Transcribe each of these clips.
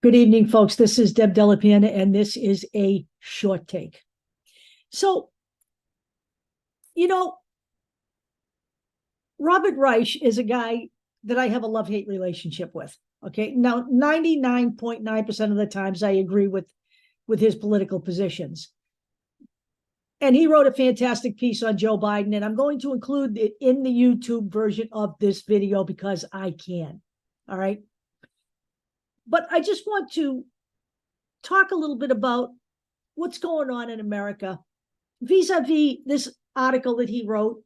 Good evening, folks. This is Deb Delapiana, and this is a short take. So, you know, Robert Reich is a guy that I have a love-hate relationship with. Okay. Now, 99.9% of the times I agree with his political positions. And he wrote a fantastic piece on Joe Biden, and I'm going to include it in the YouTube version of this video because I can. All right. But I just want to talk a little bit about what's going on in America vis-a-vis this article that he wrote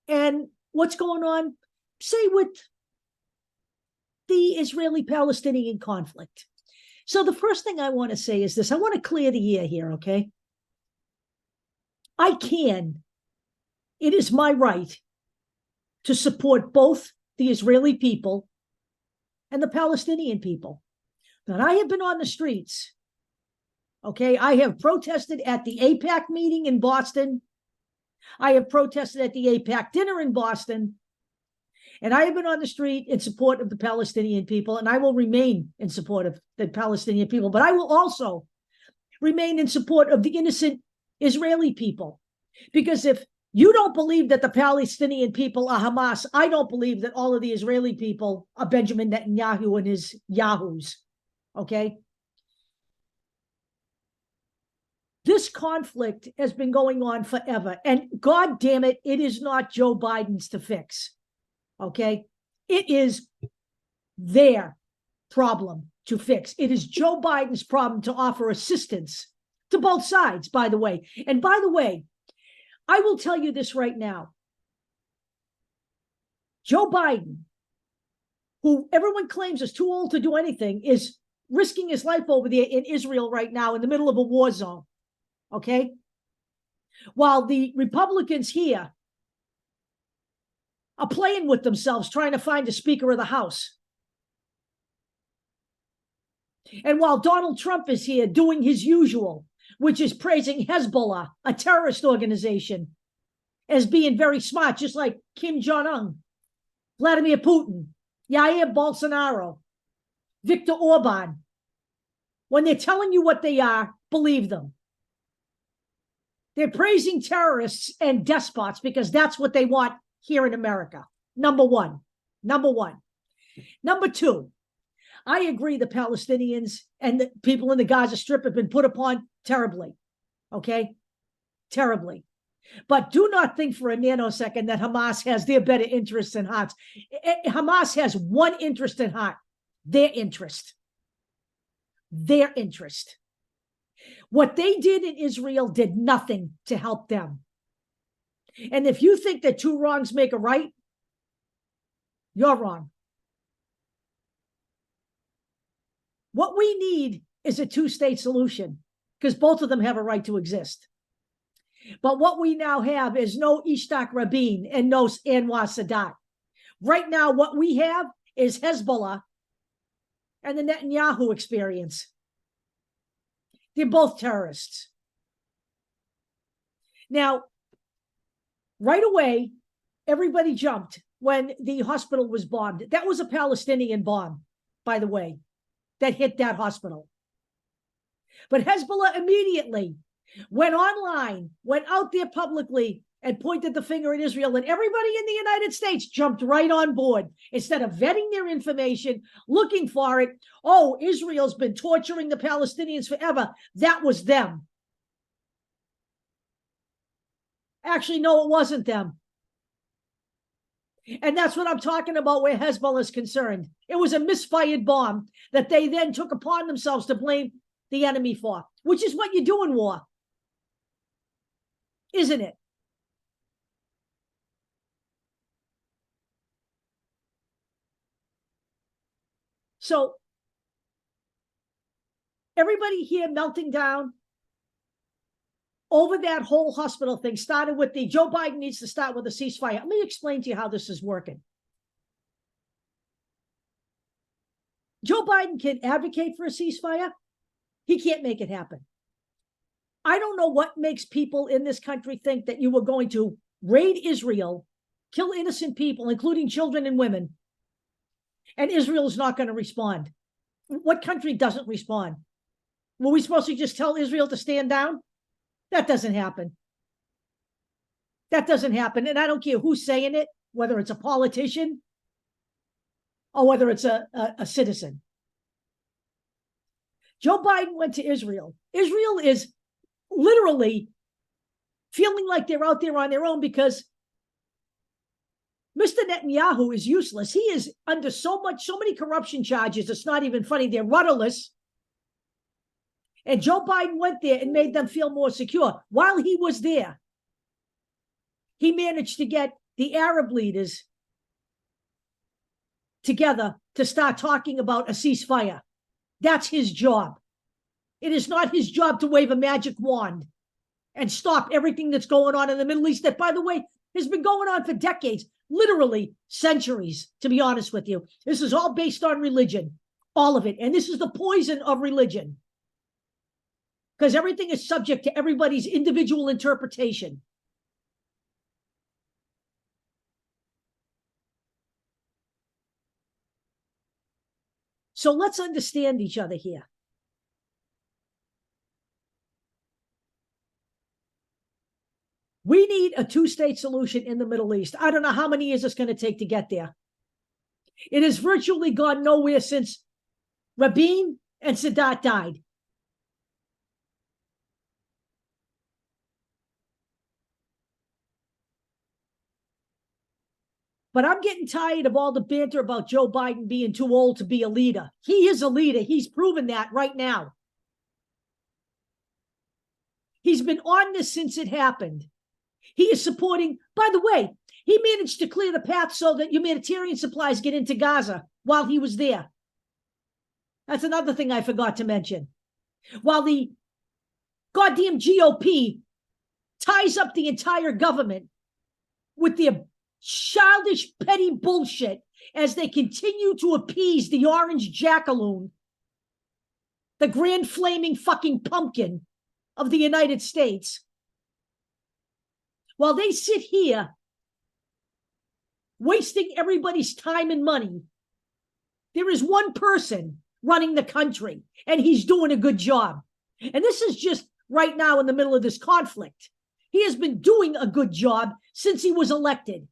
and what's going on, say, with the Israeli-Palestinian conflict. So the first thing I want to say is this. I want to clear the air here, okay? It is my right to support both the Israeli people and the Palestinian people. Now, I have been on the streets. Okay, I have protested at the AIPAC meeting in Boston. I have protested at the AIPAC dinner in Boston. And I have been on the street in support of the Palestinian people, and I will remain in support of the Palestinian people. But I will also remain in support of the innocent Israeli people. Because if you don't believe that the Palestinian people are Hamas, I don't believe that all of the Israeli people are Benjamin Netanyahu and his yahoos. Okay? This conflict has been going on forever, and God damn it, it is not Joe Biden's to fix, okay? It is their problem to fix. It is Joe Biden's problem to offer assistance to both sides, by the way. And by the way, I will tell you this right now. Joe Biden, who everyone claims is too old to do anything, is risking his life over there in Israel right now in the middle of a war zone. Okay? While the Republicans here are playing with themselves, trying to find a Speaker of the House. And while Donald Trump is here doing his usual, which is praising Hezbollah, a terrorist organization, as being very smart, just like Kim Jong-un, Vladimir Putin, Jair Bolsonaro, Viktor Orban. When they're telling you what they are, believe them. They're praising terrorists and despots because that's what they want here in America. Number one. Number two, I agree the Palestinians and the people in the Gaza Strip have been put upon terribly. Okay? Terribly. But do not think for a nanosecond that Hamas has their better interests in heart. Hamas has one interest in heart, their interest. Their interest. What they did in Israel did nothing to help them. And if you think that two wrongs make a right, you're wrong. What we need is a two-state solution because both of them have a right to exist. But what we now have is no Ishaq Rabin and no Anwar Sadat. Right now, what we have is Hezbollah and the Netanyahu experience. They're both terrorists. Now, right away, everybody jumped when the hospital was bombed. That was a Palestinian bomb, by the way, that hit that hospital. But Hezbollah immediately went online, went out there publicly, and pointed the finger at Israel, and everybody in the United States jumped right on board. Instead of vetting their information, looking for it, oh, Israel's been torturing the Palestinians forever. That was them. Actually, no, it wasn't them. And that's what I'm talking about where Hezbollah is concerned. It was a misfired bomb that they then took upon themselves to blame the enemy for, which is what you do in war, isn't it? So everybody here melting down over that whole hospital thing started with the Joe Biden needs to start with a ceasefire. Let me explain to you how this is working. Joe Biden can advocate for a ceasefire. He can't make it happen. I don't know what makes people in this country think that you were going to raid Israel, kill innocent people, including children and women, and Israel is not going to respond. What country doesn't respond? Were we supposed to just tell Israel to stand down? That doesn't happen. That doesn't happen. And I don't care who's saying it, whether it's a politician or whether it's a citizen. Joe Biden went to Israel. Israel is literally feeling like they're out there on their own because Mr. Netanyahu is useless. He is under so many corruption charges. It's not even funny. They're rudderless. And Joe Biden went there and made them feel more secure. While he was there, he managed to get the Arab leaders together to start talking about a ceasefire. That's his job. It is not his job to wave a magic wand and stop everything that's going on in the Middle East that, by the way, has been going on for decades, literally centuries, to be honest with you. This is all based on religion, all of it. And this is the poison of religion, because everything is subject to everybody's individual interpretation. So let's understand each other here. We need a two-state solution in the Middle East. I don't know how many years it's going to take to get there. It has virtually gone nowhere since Rabin and Sadat died. But I'm getting tired of all the banter about Joe Biden being too old to be a leader. He is a leader. He's proven that right now. He's been on this since it happened. He is supporting, by the way, he managed to clear the path so that humanitarian supplies get into Gaza while he was there. That's another thing I forgot to mention. While the goddamn GOP ties up the entire government with their childish, petty bullshit as they continue to appease the orange jackaloon, the grand flaming fucking pumpkin of the United States. While they sit here wasting everybody's time and money, there is one person running the country, and he's doing a good job. And this is just right now in the middle of this conflict. He has been doing a good job since he was elected.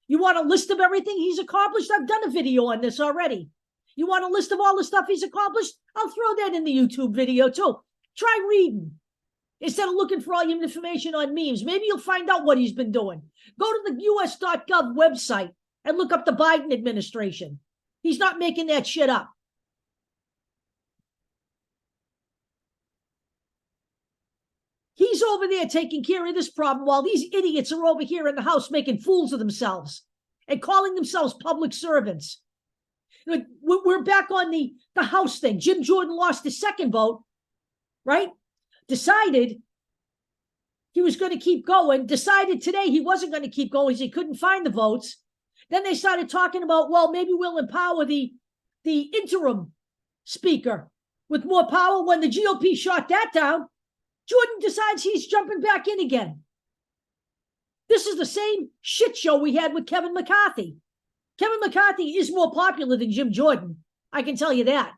You want a list of everything he's accomplished? I've done a video on this already. You want a list of all the stuff he's accomplished? I'll throw that in the YouTube video too. Try reading instead of looking for all your information on memes. Maybe you'll find out what he's been doing. Go to the US.gov website and look up the Biden administration. He's not making that shit up. He's over there taking care of this problem while these idiots are over here in the House making fools of themselves and calling themselves public servants. We're back on the House thing. Jim Jordan lost his second vote, right? Decided he was going to keep going. Decided today he wasn't going to keep going because he couldn't find the votes. Then they started talking about, well, maybe we'll empower the interim speaker with more power. When the GOP shot that down, Jordan decides he's jumping back in again. This is the same shit show we had with Kevin McCarthy. Kevin McCarthy is more popular than Jim Jordan. I can tell you that.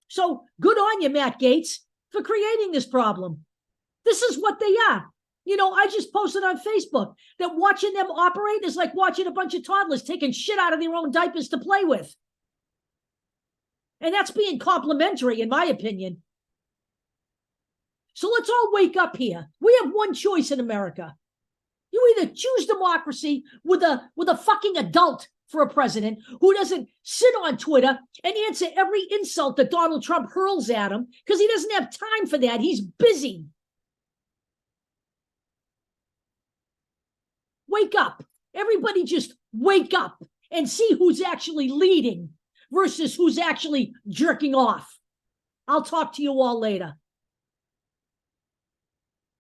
So good on you, Matt Gaetz, for creating this problem. This is what they are. You know, I just posted on Facebook that watching them operate is like watching a bunch of toddlers taking shit out of their own diapers to play with. And that's being complimentary, in my opinion. So let's all wake up here. We have one choice in America. You either choose democracy with a fucking adult for a president who doesn't sit on Twitter and answer every insult that Donald Trump hurls at him because he doesn't have time for that. He's busy. Wake up. Everybody just wake up and see who's actually leading versus who's actually jerking off. I'll talk to you all later.